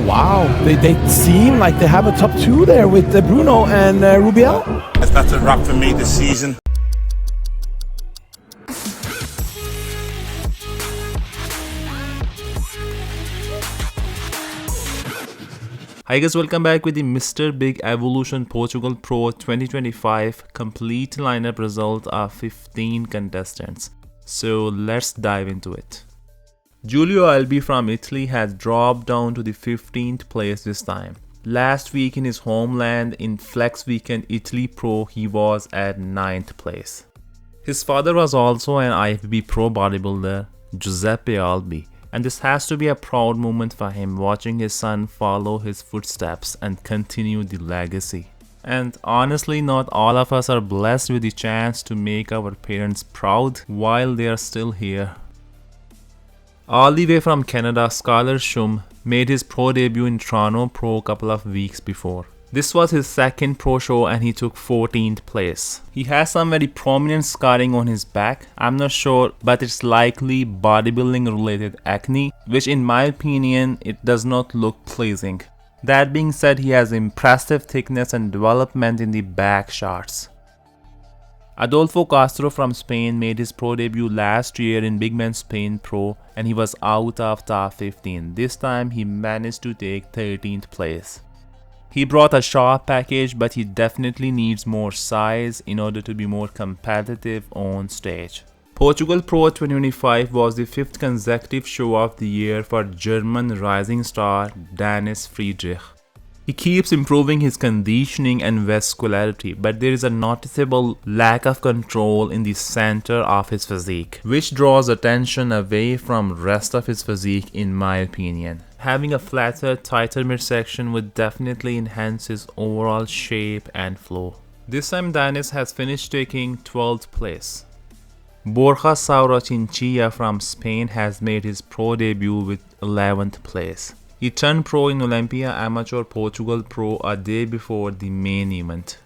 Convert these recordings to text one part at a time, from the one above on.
Oh wow, they seem like they have a top two there with Bruno and Rubiel. That's a wrap for me this season. Hi guys, welcome back with the Mr. Big Evolution Portugal Pro 2025 complete lineup result of 15 contestants. So let's dive into it. Julio Albby from Italy has dropped down to the 15th place this time. Last week in his homeland in Flex Weekend Italy Pro, he was at 9th place. His father was also an IFBB Pro bodybuilder, Giuseppe Albby. And this has to be a proud moment for him, watching his son follow his footsteps and continue the legacy. And honestly, not all of us are blessed with the chance to make our parents proud while they are still here. All the way from Canada, Skylar Shum made his pro debut in Toronto Pro a couple of weeks before. This was his second pro show and he took 14th place. He has some very prominent scarring on his back. I'm not sure, but it's likely bodybuilding related acne, which in my opinion, it does not look pleasing. That being said, he has impressive thickness and development in the back shots. Adulo Castro from Spain made his pro debut last year in Big Man Spain Pro and he was out of top 15. This time he managed to take 13th place. He brought a sharp package, but he definitely needs more size in order to be more competitive on stage. Portugal Pro 2025 was the 5th consecutive show of the year for German rising star Dennis Friedrich. He keeps improving his conditioning and vascularity, but there is a noticeable lack of control in the center of his physique, which draws attention away from rest of his physique in my opinion. Having a flatter, tighter midsection would definitely enhance his overall shape and flow. This time Dennis has finished taking 12th place. Borja Chinchilla from Spain has made his pro debut with 11th place. He turned pro in Olympia Amateur Portugal Pro a day before the main event.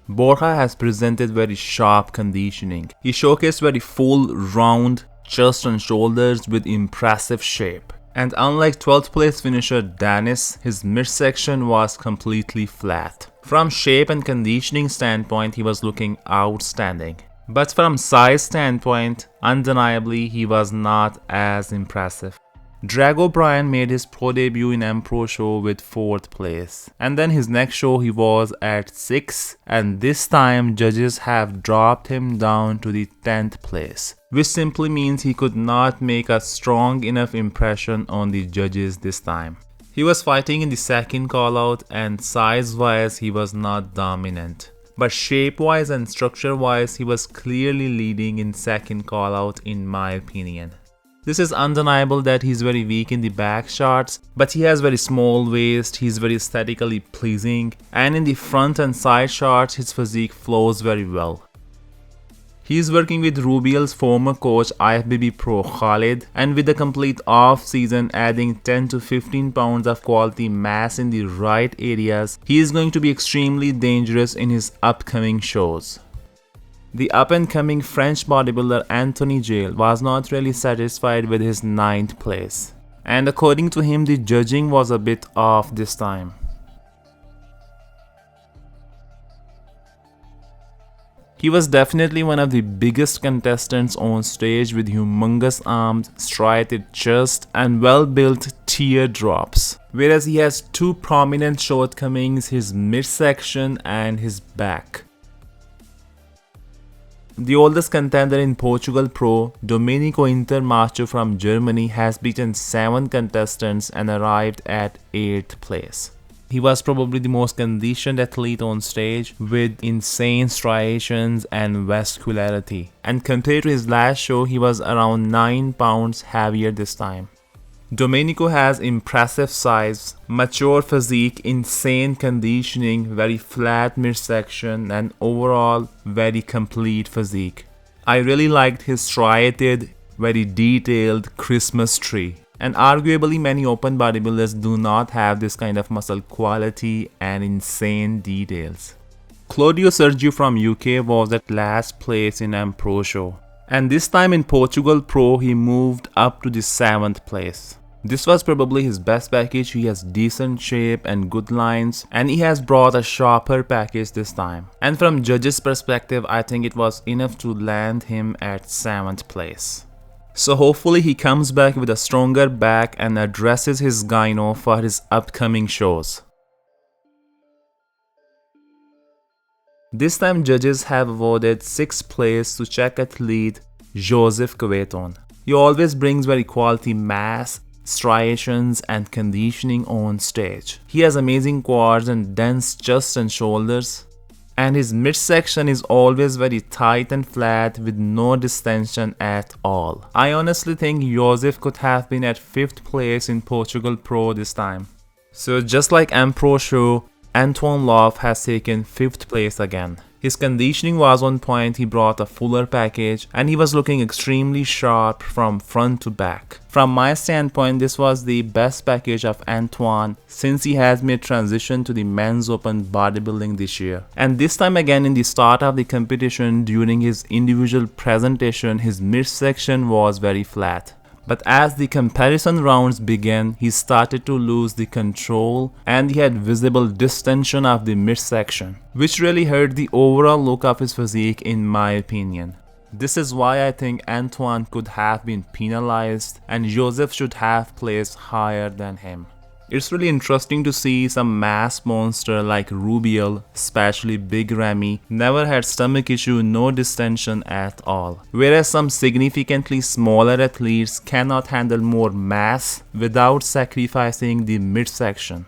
Borja has presented very sharp conditioning. He showcased very full, round chest and shoulders with impressive shape. And unlike 12th place finisher Dennis, his midsection was completely flat. From shape and conditioning standpoint, he was looking outstanding. But from size standpoint, undeniably he was not as impressive. Drago OBrien made his pro debut in M Pro show with 4th place. And then his next show he was at 6th, and this time judges have dropped him down to the 10th place. Which simply means he could not make a strong enough impression on the judges this time. He was fighting in the second call out and size wise he was not dominant. But shape wise and structure wise he was clearly leading in second call out in my opinion. This is undeniable that he's very weak in the back shots, but he has very small waist, he's very aesthetically pleasing, and in the front and side shots his physique flows very well. He's working with Rubiel's former coach IFBB Pro Khalid, and with the complete off season adding 10 to 15 pounds of quality mass in the right areas, he is going to be extremely dangerous in his upcoming shows. The up-and-coming French bodybuilder Anthony Jail was not really satisfied with his 9th place, and according to him the judging was a bit off this time. He was definitely one of the biggest contestants on stage with humongous arms, striated chest and well-built teardrops, whereas he has two prominent shortcomings, his midsection and his back. The oldest contender in Portugal Pro, Dominico Interm from Germany, has beaten 7 contestants and arrived at 8th place. He was probably the most conditioned athlete on stage with insane striations and vascularity. And compared to his last show, he was around 9 pounds heavier this time. Domenico has impressive size, mature physique, insane conditioning, very flat midsection and overall very complete physique. I really liked his striated, very detailed Christmas tree. And arguably many open bodybuilders do not have this kind of muscle quality and insane details. Clauddio Sergio from UK was at last place in M Pro show. And this time in Portugal Pro he moved up to the 7th place. This was probably his best package. He has decent shape and good lines, and he has brought a sharper package this time. And from judges' perspective, I think it was enough to land him at 7th place. So hopefully he comes back with a stronger back and addresses his gyno for his upcoming shows. This time judges have awarded 6th place to Czech athlete Joseph Kueton. He always brings very quality mass, striations and conditioning on stage. He has amazing quads and dense chest and shoulders, and his midsection is always very tight and flat with no distension at all. I honestly think Joseph could have been at 5th place in Portugal Pro this time. So just like Pro show, Antoine Love has taken 5th place again. His conditioning was on point, he brought a fuller package, and he was looking extremely sharp from front to back. From my standpoint, this was the best package of Antoine since he has made transition to the men's open bodybuilding this year. And this time again in the start of the competition, during his individual presentation, his midsection was very flat. But as the comparison rounds began, he started to lose the control and he had visible distension of the midsection, which really hurt the overall look of his physique in my opinion. This is why I think Antoine could have been penalized and Joseph should have placed higher than him. It's really interesting to see some mass monster like Rubiel, especially Big Ramy, never had stomach issue, no distension at all. Whereas some significantly smaller athletes cannot handle more mass without sacrificing the midsection.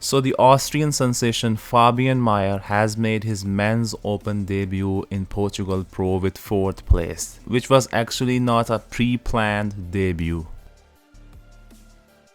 So the Austrian sensation Fabian Meyer has made his men's open debut in Portugal Pro with 4th place, which was actually not a pre-planned debut.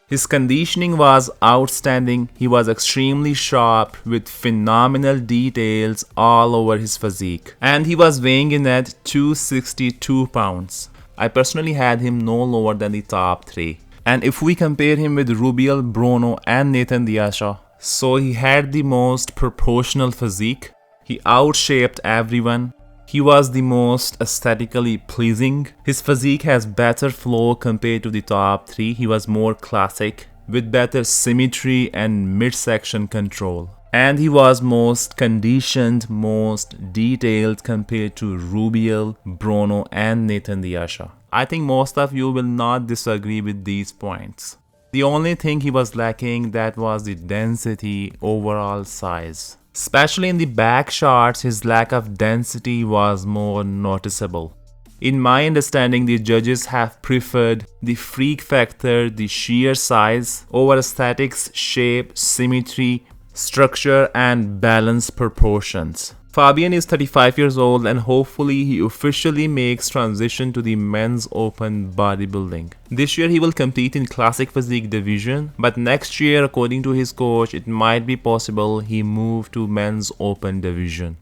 His conditioning was outstanding, he was extremely sharp with phenomenal details all over his physique, and he was weighing in at 262 pounds. I personally had him no lower than the top 3. And if we compare him with Rubiel, Bruno and Nathan De Asha, so he had the most proportional physique, he outshaped everyone, he was the most aesthetically pleasing, his physique has better flow compared to the top 3, he was more classic, with better symmetry and midsection control. And he was most conditioned, most detailed compared to Rubiel, Bruno and Nathan De Asha. I think most of you will not disagree with these points. The only thing he was lacking, that was the density, overall size. Especially in the back shots, his lack of density was more noticeable. In my understanding, the judges have preferred the freak factor, the sheer size, over aesthetics, shape, symmetry, structure and balance proportions. Fabian is 35 years old and hopefully he officially makes transition to the men's open bodybuilding. This year he will compete in classic physique division, but next year according to his coach it might be possible he move to men's open division.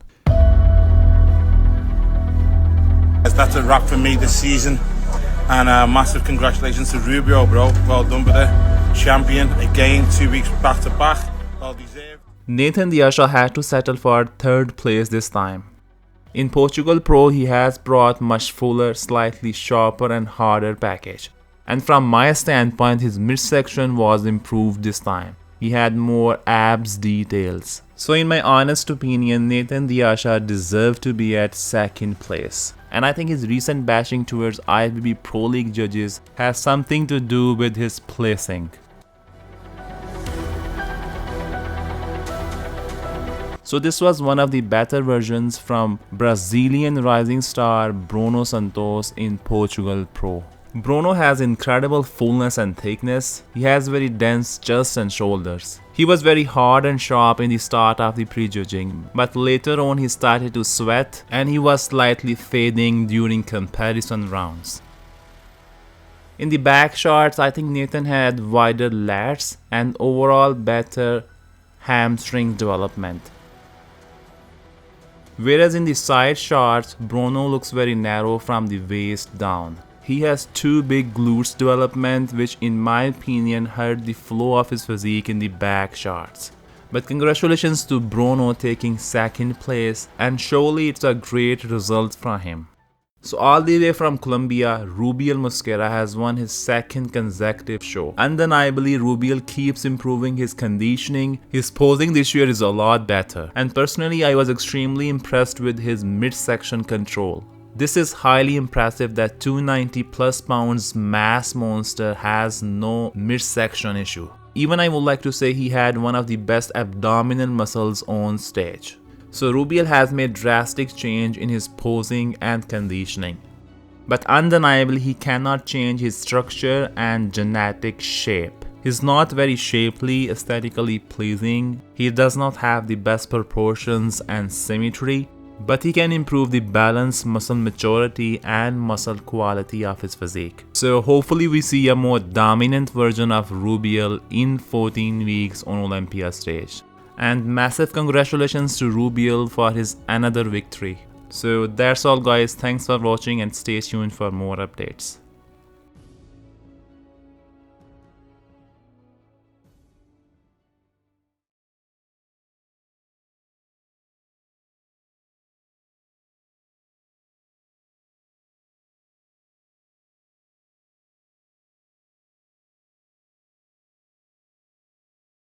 That's a wrap for me this season, and massive congratulations to Rubiel, bro. Well done with the champion again, 2 weeks back to back. Well deserved. Nathan De Asha had to settle for 3rd place this time. In Portugal Pro, he has brought much fuller, slightly sharper and harder package. And from my standpoint, his midsection was improved this time. He had more abs details. So in my honest opinion, Nathan De Asha deserved to be at 2nd place. And I think his recent bashing towards IFBB Pro League judges has something to do with his placing. So this was one of the better versions from Brazilian rising star Bruno Santos in Portugal Pro. Bruno has incredible fullness and thickness. He has very dense chest and shoulders. He was very hard and sharp in the start of the prejudging, but later on he started to sweat and he was slightly fading during comparison rounds. In the back shots, I think Nathan had wider lats and overall better hamstring development. Whereas in the side shots, Bruno looks very narrow from the waist down. He has 2 big glutes development which in my opinion hurt the flow of his physique in the back shots. But congratulations to Bruno taking second place, and surely it's a great result for him. So all the way from Colombia, Rubial Muscera has won his second consecutive show. Undeniably, Rubial keeps improving his conditioning. His posing this year is a lot better. And personally, I was extremely impressed with his midsection control. This is highly impressive that 290 plus pounds mass monster has no midsection issue. Even I would like to say he had one of the best abdominal muscles on stage. So Rubial has made drastic change in his posing and conditioning. But undeniably he cannot change his structure and genetic shape. He's not very shapely, aesthetically pleasing. He does not have the best proportions and symmetry. But he can improve the balance, muscle maturity and muscle quality of his physique. So hopefully we see a more dominant version of Rubial in 14 weeks on Olympia stage. And massive congratulations to Rubial for his another victory. So that's all guys, thanks for watching and stay tuned for more updates.